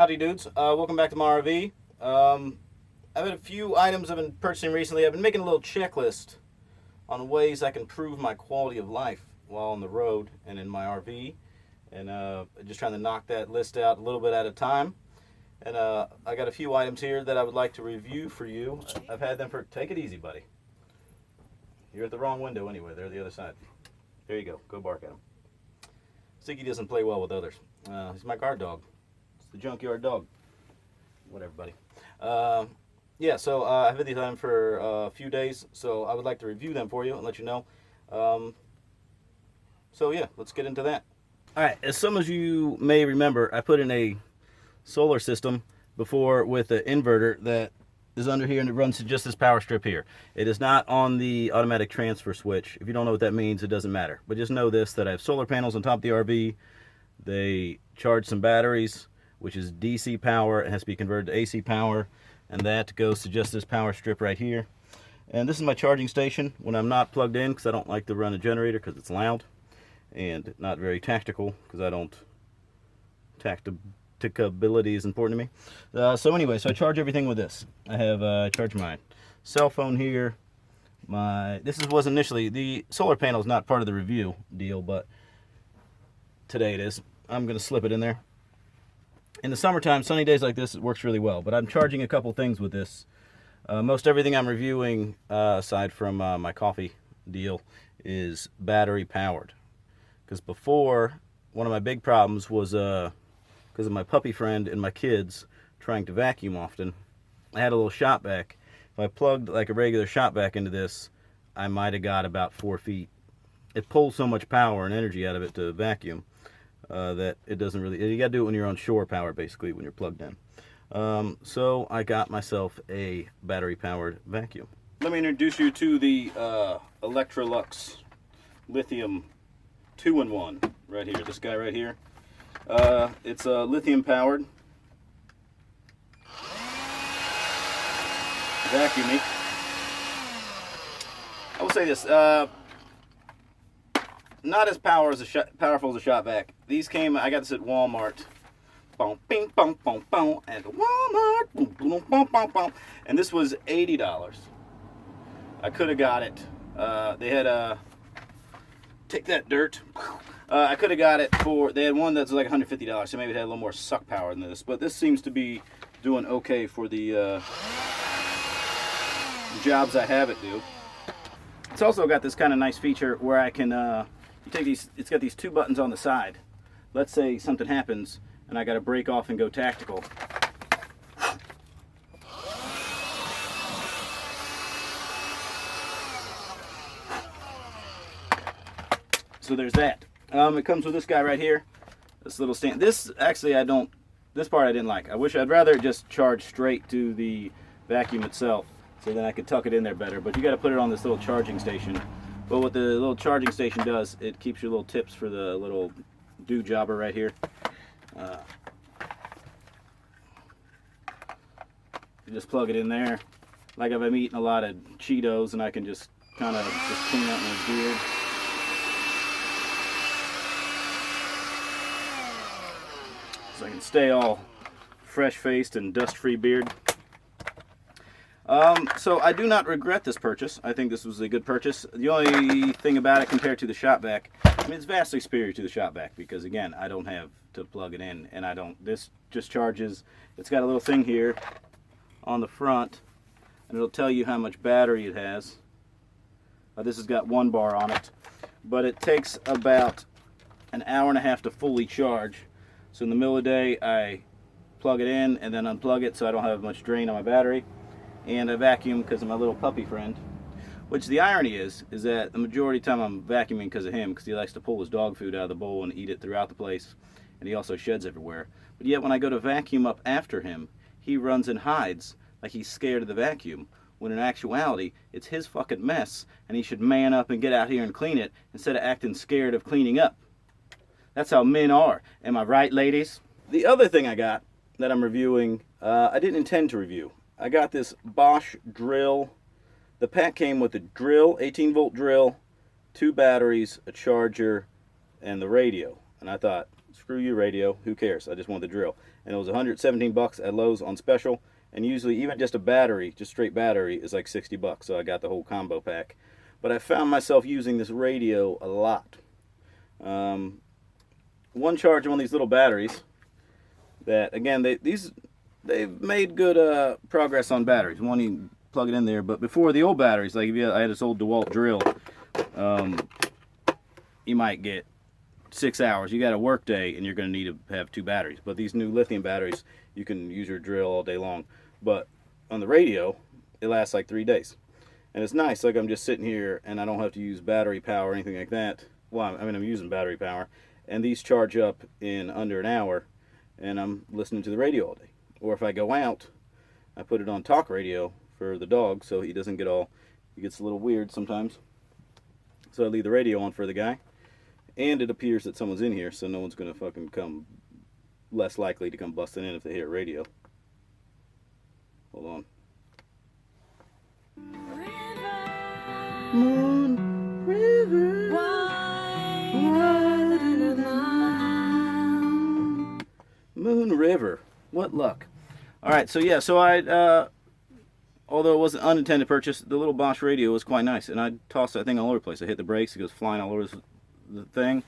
Howdy dudes, welcome back to my RV. I've had a few items I've been purchasing recently. I've been making a little checklist on ways I can improve my quality of life while on the road and in my RV. And just trying to knock that list out a little bit at a time. And I got a few items here that I would like to review for you. I've had them for, take it easy buddy. You're at the wrong window anyway, they're the other side. There you go bark at him. Ziggy doesn't play well with others. He's my guard dog. The junkyard dog. Whatever, buddy. So I've had these on for a few days, so I would like to review them for you and let you know. Let's get into that. Alright, as some of you may remember, I put in a solar system before with an inverter that is under here, and it runs to just this power strip here. It is not on the automatic transfer switch. If you don't know what that means, it doesn't matter. But just know this, that I have solar panels on top of the RV. They charge some batteries, which is DC power. It has to be converted to AC power, and that goes to just this power strip right here. And this is my charging station when I'm not plugged in, because I don't like to run a generator because it's loud and not very tactical, because I don't tacticability is important to me. So I charge everything with this. I have charged my cell phone here. This was initially, the solar panel is not part of the review deal, but today it is. I'm going to slip it in there. In the summertime, sunny days like this, it works really well. But I'm charging a couple things with this. Most everything I'm reviewing, aside from my coffee deal, is battery powered. Because before, one of my big problems was because of my puppy friend and my kids trying to vacuum often. I had a little shop vac. If I plugged like a regular shop vac into this, I might have got about 4 feet. It pulls so much power and energy out of it to vacuum. That it doesn't really, you gotta do it when you're on shore power, basically, when you're plugged in. So I got myself a battery powered vacuum. Let me introduce you to the Electrolux Lithium 2-in-1 right here. This guy right here. It's lithium powered. Vacuuming. I will say this, not as powerful as a shop vac. These came, I got this at Walmart. Boom, bing, boom, boom, boom, at Walmart. Boom, boom, boom, boom, boom. And this was $80. I could have got it. They had take that dirt. I could have got it for, they had one that's like $150, so maybe it had a little more suck power than this. But this seems to be doing okay for the jobs I have it do. It's also got this kind of nice feature where I can, you take these, it's got these two buttons on the side. Let's say something happens and I got to break off and go tactical. So there's that. It comes with this guy right here, this little stand. This actually this part I didn't like. I'd rather just charge straight to the vacuum itself, so then I could tuck it in there better. But you got to put it on this little charging station. But what the little charging station does, it keeps your little tips for the little do-jobber right here. You just plug it in there. Like if I'm eating a lot of Cheetos, and I can just kind of just clean out my beard. So I can stay all fresh-faced and dust-free beard. So I do not regret this purchase. I think this was a good purchase. The only thing about it compared to the shop vac, I mean, it's vastly superior to the shop vac because, again, I don't have to plug it in, and this just charges. It's got a little thing here on the front, and it'll tell you how much battery it has. This has got 1 bar on it, but it takes about an hour and a half to fully charge. So in the middle of the day, I plug it in and then unplug it so I don't have much drain on my battery. And I vacuum because of my little puppy friend. Which the irony is that the majority of the time I'm vacuuming because of him, because he likes to pull his dog food out of the bowl and eat it throughout the place. And he also sheds everywhere. But yet when I go to vacuum up after him, he runs and hides like he's scared of the vacuum. When in actuality, it's his fucking mess, and he should man up and get out here and clean it instead of acting scared of cleaning up. That's how men are. Am I right, ladies? The other thing I got that I'm reviewing, I didn't intend to review. I got this Bosch drill. The pack came with a drill, 18-volt drill, 2 batteries, a charger, and the radio. And I thought, screw you radio, who cares? I just want the drill. And it was 117 bucks at Lowe's on special. And usually even just a battery, just straight battery, is like 60 bucks. So I got the whole combo pack. But I found myself using this radio a lot. One charge on these little batteries that, again, they've made good progress on batteries. One, you can plug it in there. But before, the old batteries, like I had this old DeWalt drill, you might get 6 hours. You got a work day and you're going to need to have 2 batteries. But these new lithium batteries, you can use your drill all day long. But on the radio, it lasts like 3 days. And it's nice, like I'm just sitting here and I don't have to use battery power or anything like that. Well, I mean, I'm using battery power. And these charge up in under an hour and I'm listening to the radio all day. Or if I go out, I put it on talk radio for the dog so he doesn't get he gets a little weird sometimes. So I leave the radio on for the guy. And it appears that someone's in here, so no one's going to fucking come, less likely to come busting in if they hear radio. Hold on. Moon River, Moon River. What luck. Alright, so yeah, so although it was an unintended purchase, the little Bosch radio was quite nice. And I tossed that thing all over the place. I hit the brakes, it goes flying all over the thing.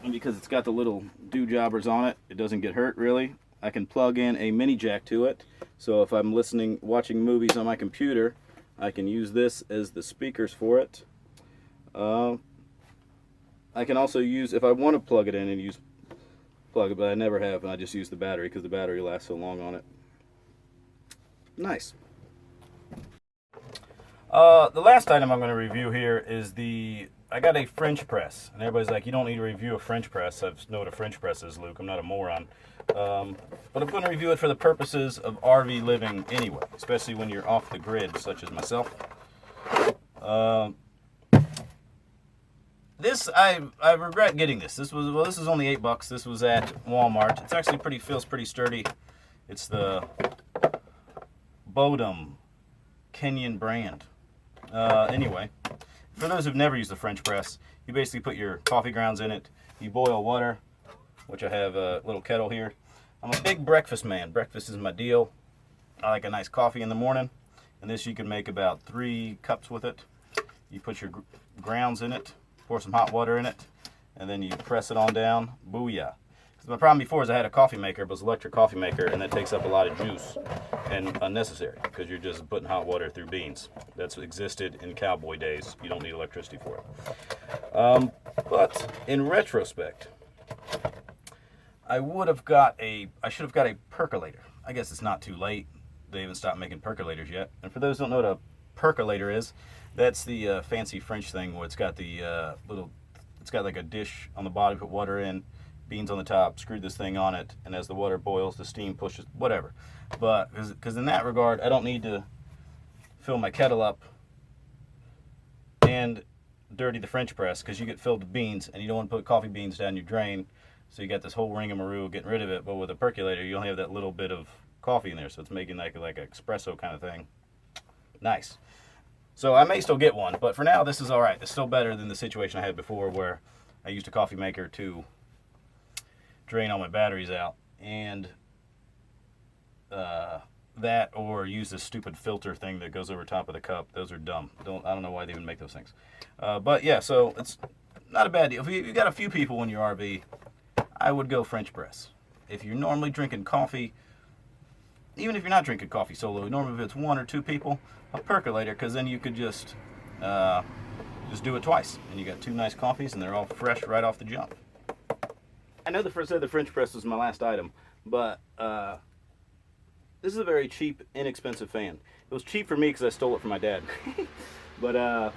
And because it's got the little do-jobbers on it, it doesn't get hurt really. I can plug in a mini jack to it. So if I'm watching movies on my computer, I can use this as the speakers for it. I can also use, if I want to plug it in and plug it, but I never have, and I just use the battery because the battery lasts so long on it. Nice. The last item I'm going to review here is I got a French press. And everybody's like, you don't need to review a French press. I know what a French press is, Luke. I'm not a moron. But I'm going to review it for the purposes of RV living anyway, especially when you're off the grid, such as myself. I regret getting this. This is only $8. This was at Walmart. It's actually feels pretty sturdy. It's the Bodum Kenyan brand. Anyway, for those who've never used the French press, you basically put your coffee grounds in it. You boil water, which I have a little kettle here. I'm a big breakfast man. Breakfast is my deal. I like a nice coffee in the morning. And this you can make about 3 cups with it. You put your grounds in it, pour some hot water in it, and then you press it on down. Booyah. Because my problem before is I had a coffee maker, but it was an electric coffee maker, and that takes up a lot of juice and unnecessary because you're just putting hot water through beans. That's what existed in cowboy days. You don't need electricity for it. But in retrospect, I should have got a percolator. I guess it's not too late. They haven't stopped making percolators yet. And for those who don't know what a percolator is, that's the fancy French thing where it's got the it's got like a dish on the bottom, put water in, beans on the top, screw this thing on it, and as the water boils, the steam pushes, whatever. But, because in that regard, I don't need to fill my kettle up and dirty the French press, because you get filled with beans, and you don't want to put coffee beans down your drain, so you got this whole ringamaroo getting rid of it. But with a percolator, you only have that little bit of coffee in there, so it's making like an espresso kind of thing. Nice. So I may still get one, but for now, this is all right. It's still better than the situation I had before where I used a coffee maker to drain all my batteries out, and that, or use this stupid filter thing that goes over top of the cup. Those are dumb. I don't know why they even make those things. But yeah, so it's not a bad deal. If you got a few people in your RV, I would go French press. If you're normally drinking coffee, even if you're not drinking coffee solo, normally if it's 1 or 2 people, a percolator, because then you could just do it twice, and you got 2 nice coffees, and they're all fresh right off the jump. I know the French press was my last item, but this is a very cheap, inexpensive fan. It was cheap for me because I stole it from my dad. But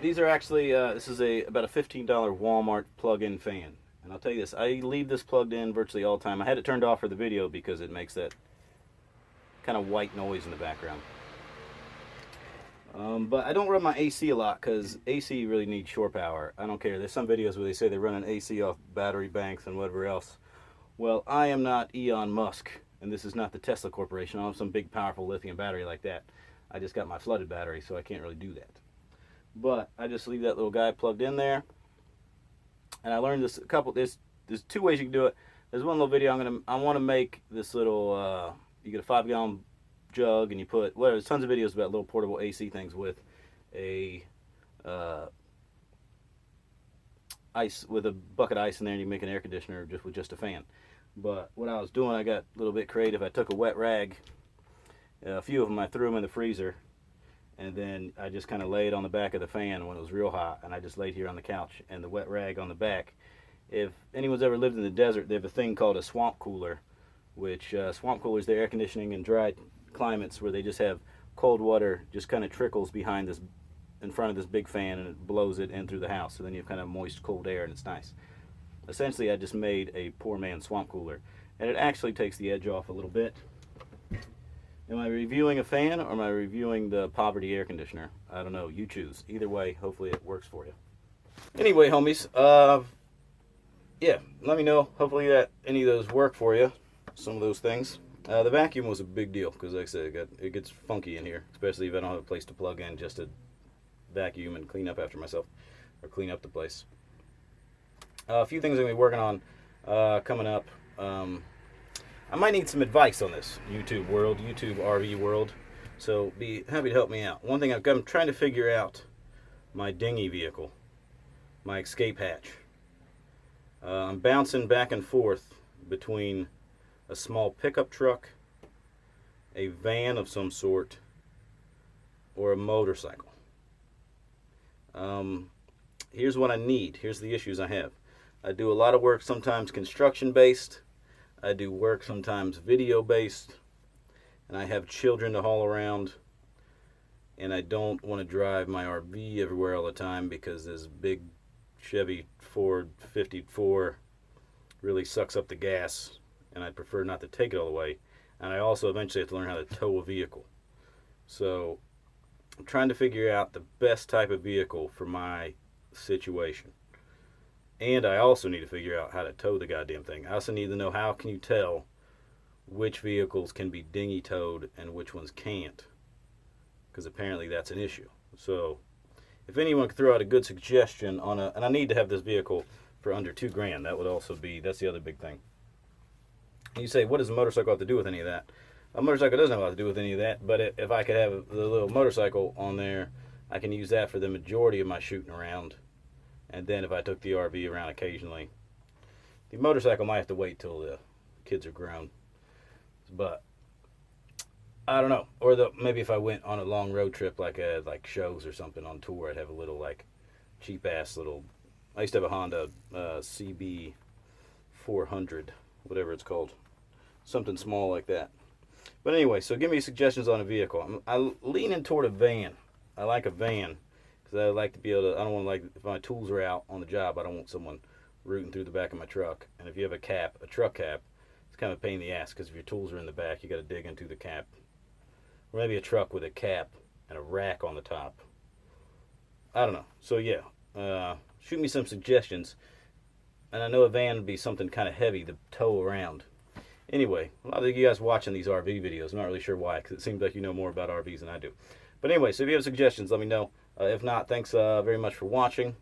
these are actually, this is about a $15 Walmart plug-in fan. And I'll tell you this, I leave this plugged in virtually all the time. I had it turned off for the video because it makes that kind of white noise in the background. But I don't run my AC a lot because AC really needs shore power. I don't care. There's some videos where they say they run an AC off battery banks and whatever else. Well, I am not Elon Musk, and this is not the Tesla Corporation. I don't have some big powerful lithium battery like that. I just got my flooded battery, so I can't really do that. But I just leave that little guy plugged in there. And I learned this a couple. There's two ways you can do it. There's one little video I want to make this little. You get a 5-gallon jug and you put. Well, there's tons of videos about little portable AC things with a ice with a bucket of ice in there, and you can make an air conditioner just with just a fan. But what I was doing, I got a little bit creative. I took a wet rag. A few of them I threw them in the freezer, and then I just kind of laid on the back of the fan when it was real hot, and I just laid here on the couch, and the wet rag on the back. If anyone's ever lived in the desert, they have a thing called a swamp cooler, which swamp coolers, they're air conditioning in dry climates where they just have cold water just kind of trickles behind this, in front of this big fan, and it blows it in through the house. So then you have kind of moist, cold air, and it's nice. Essentially, I just made a poor man's swamp cooler, and it actually takes the edge off a little bit. Am I reviewing a fan or am I reviewing the poverty air conditioner? I don't know. You choose. Either way, hopefully it works for you. Anyway, homies, yeah, let me know. Hopefully that any of those work for you. Some of those things. The vacuum was a big deal because, like I said, it gets funky in here, especially if I don't have a place to plug in just to vacuum and clean up after myself, or clean up the place. A few things I'm going to be working on coming up. I might need some advice on this YouTube world, YouTube RV world, so be happy to help me out. One thing I'm trying to figure out my dinghy vehicle, my escape hatch. I'm bouncing back and forth between a small pickup truck, a van of some sort, or a motorcycle. Here's what I need. Here's the issues I have. I do a lot of work, sometimes construction based. I do work sometimes video based, and I have children to haul around, and I don't want to drive my RV everywhere all the time because this big Chevy Ford 54 really sucks up the gas, and I'd prefer not to take it all the way. And I also eventually have to learn how to tow a vehicle. So I'm trying to figure out the best type of vehicle for my situation. And I also need to figure out how to tow the goddamn thing. I also need to know, how can you tell which vehicles can be dinghy towed and which ones can't? Because apparently that's an issue. So if anyone could throw out a good suggestion on and I need to have this vehicle for under $2,000. That would also be, that's the other big thing. And you say, what does a motorcycle have to do with any of that? A motorcycle doesn't have a lot to do with any of that, but if I could have the little motorcycle on there, I can use that for the majority of my shooting around. And then if I took the RV around occasionally, the motorcycle might have to wait till the kids are grown. But I don't know. Or maybe if I went on a long road trip, like shows or something on tour, I'd have a little like cheap ass little. I used to have a Honda CB 400, whatever it's called, something small like that. But anyway, so give me suggestions on a vehicle. I'm leaning toward a van. I like a van. Because I like to be able to, I don't want if my tools are out on the job, I don't want someone rooting through the back of my truck. And if you have a truck cap, it's kind of a pain in the ass, because if your tools are in the back, you got to dig into the cap. Or maybe a truck with a cap and a rack on the top. I don't know. So yeah, shoot me some suggestions. And I know a van would be something kind of heavy to tow around. Anyway, a lot of you guys watching these RV videos, I'm not really sure why, because it seems like you know more about RVs than I do. But anyway, so if you have suggestions, let me know. If not, thanks very much for watching.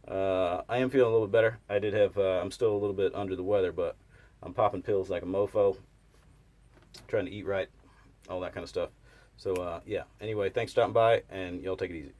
I am feeling a little bit better. I'm still a little bit under the weather, but I'm popping pills like a mofo. Trying to eat right, all that kind of stuff. So, yeah. Anyway, thanks for stopping by, and y'all take it easy.